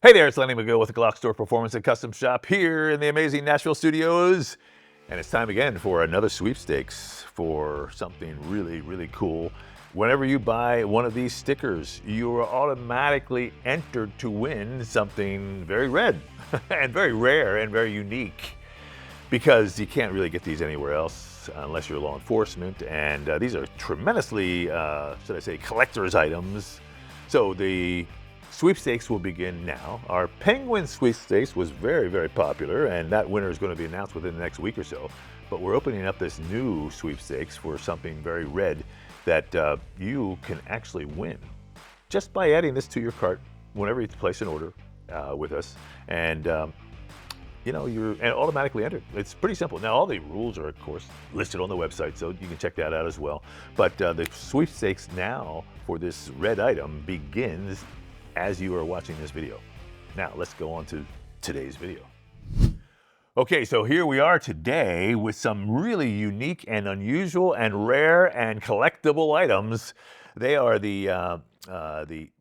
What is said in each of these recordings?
Hey there, it's Lenny McGill with the GlockStore Performance and Custom Shop here in the amazing Nashville studios. And it's time again for another sweepstakes for something really, really cool. Whenever you buy one of these stickers, you are automatically entered to win something very red and very rare and very unique, because you can't really get these anywhere else unless you're law enforcement. And these are tremendously, should I say, collector's items. So the sweepstakes will begin now. Our Penguin sweepstakes was very, very popular, and that winner is going to be announced within the next week or so. But we're opening up this new sweepstakes for something very red that you can actually win just by adding this to your cart whenever you place an order with us. And you're automatically entered. It's pretty simple. Now, all the rules are, of course, listed on the website, so you can check that out as well. But the sweepstakes now for this red item begins as you are watching this video. Now, let's go on to today's video. Okay, so here we are today with some really unique and unusual and rare and collectible items. They are the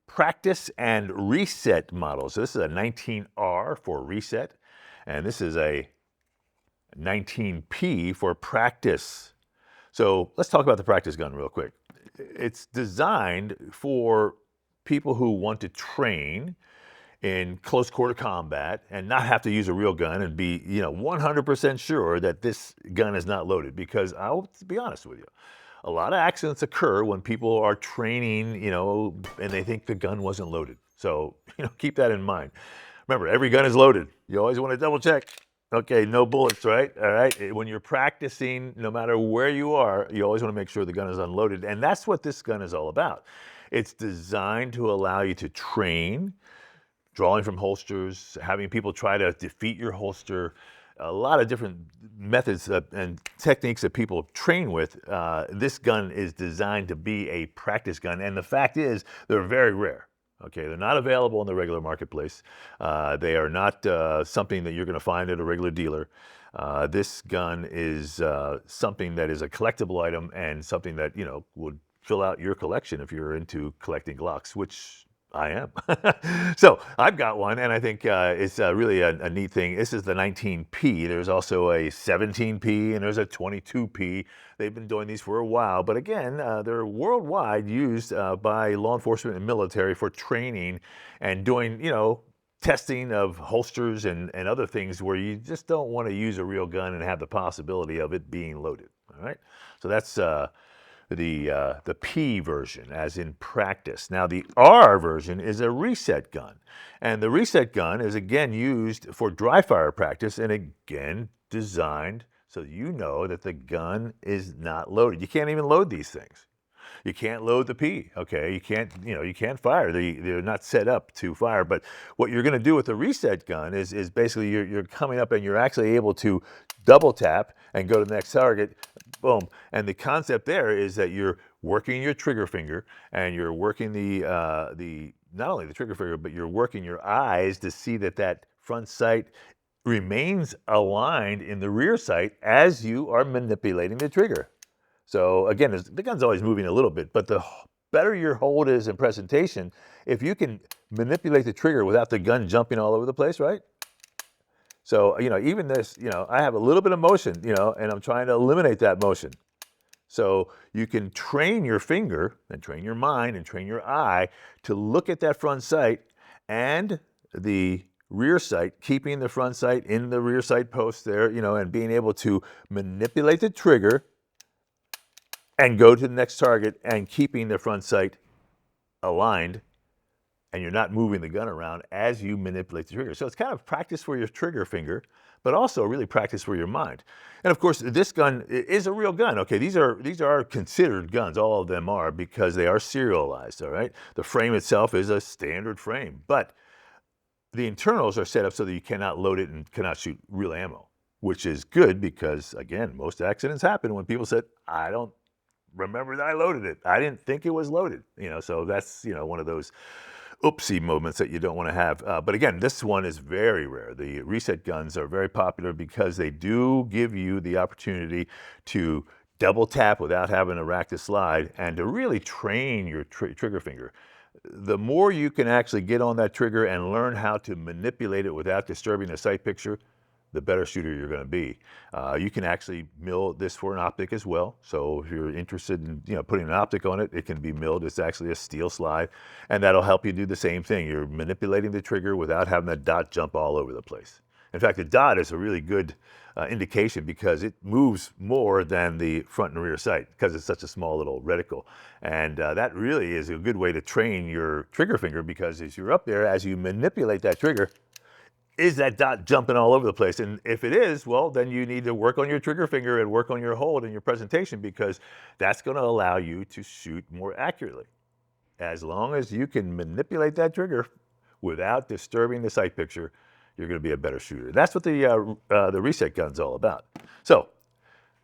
practice and reset models. So this is a 19R for reset, and this is a 19P for practice. So let's talk about the practice gun real quick. It's designed for people who want to train in close quarter combat and not have to use a real gun and be 100% sure that this gun is not loaded. Because I'll be honest with you, a lot of accidents occur when people are training, and they think the gun wasn't loaded. So, keep that in mind. Remember, every gun is loaded. You always want to double check. Okay, no bullets, right? All right. When you're practicing, no matter where you are, you always want to make sure the gun is unloaded. And that's what this gun is all about. It's designed to allow you to train, drawing from holsters, having people try to defeat your holster, a lot of different methods and techniques that people train with. This gun is designed to be a practice gun. And the fact is, they're very rare. Okay, they're not available in the regular marketplace. They are not something that you're going to find at a regular dealer. This gun is something that is a collectible item and something that, would fill out your collection if you're into collecting Glocks, which I am. So I've got one, and I think it's really a neat thing. This is the 19P. There's also a 17P, and there's a 22P. They've been doing these for a while, but again, they're worldwide used by law enforcement and military for training and doing, testing of holsters and other things where you just don't want to use a real gun and have the possibility of it being loaded. All right, so that's the P version, as in practice. Now, the R version is a reset gun. And the reset gun is, again, used for dry fire practice and, again, designed so you know that the gun is not loaded. You can't even load these things. You can't load the P, okay? You can't fire. They're not set up to fire. But what you're going to do with the reset gun is basically you're coming up and you're actually able to double tap and go to the next target. Boom. And the concept there is that you're working your trigger finger and you're working the not only the trigger finger, but you're working your eyes to see that front sight remains aligned in the rear sight as you are manipulating the trigger. So again, the gun's always moving a little bit, but the better your hold is in presentation, if you can manipulate the trigger without the gun jumping all over the place, right? So, even this, I have a little bit of motion, and I'm trying to eliminate that motion. So you can train your finger and train your mind and train your eye to look at that front sight and the rear sight, keeping the front sight in the rear sight post there, and being able to manipulate the trigger and go to the next target and keeping the front sight aligned, and you're not moving the gun around as you manipulate the trigger. So it's kind of practice for your trigger finger, but also really practice for your mind. And of course, this gun is a real gun. Okay, these are considered guns. All of them are, because they are serialized, all right? The frame itself is a standard frame, but the internals are set up so that you cannot load it and cannot shoot real ammo, which is good because, again, most accidents happen when people said, I don't remember that I loaded it. I didn't think it was loaded. So that's, one of those oopsie moments that you don't want to have. But again, this one is very rare. The reset guns are very popular because they do give you the opportunity to double tap without having to rack the slide and to really train your trigger finger. The more you can actually get on that trigger and learn how to manipulate it without disturbing the sight picture, the better shooter you're going to be. You can actually mill this for an optic as well. So if you're interested in putting an optic on it, it can be milled. It's actually a steel slide, and that'll help you do the same thing. You're manipulating the trigger without having that dot jump all over the place. In fact, the dot is a really good indication because it moves more than the front and rear sight because it's such a small little reticle. And that really is a good way to train your trigger finger, because as you're up there, as you manipulate that trigger, is that dot jumping all over the place? And if it is, well, then you need to work on your trigger finger and work on your hold and your presentation, because that's going to allow you to shoot more accurately. As long as you can manipulate that trigger without disturbing the sight picture, you're going to be a better shooter. That's what the reset gun's all about. So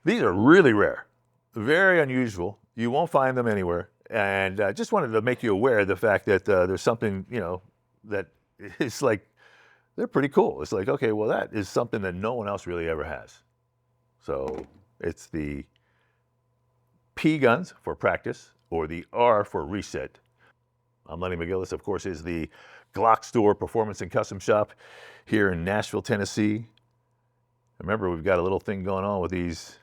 these are really rare, very unusual. You won't find them anywhere. And just wanted to make you aware of the fact that there's something, that is like, they're pretty cool. It's like, okay, well, that is something that no one else really ever has. So it's the P guns for practice, or the R for reset. I'm Lenny McGillis, of course, is the GlockStore Performance and Custom Shop here in Nashville, Tennessee. Remember, we've got a little thing going on with these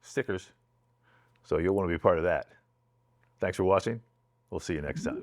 stickers, so you'll want to be part of that. Thanks for watching. We'll see you next time.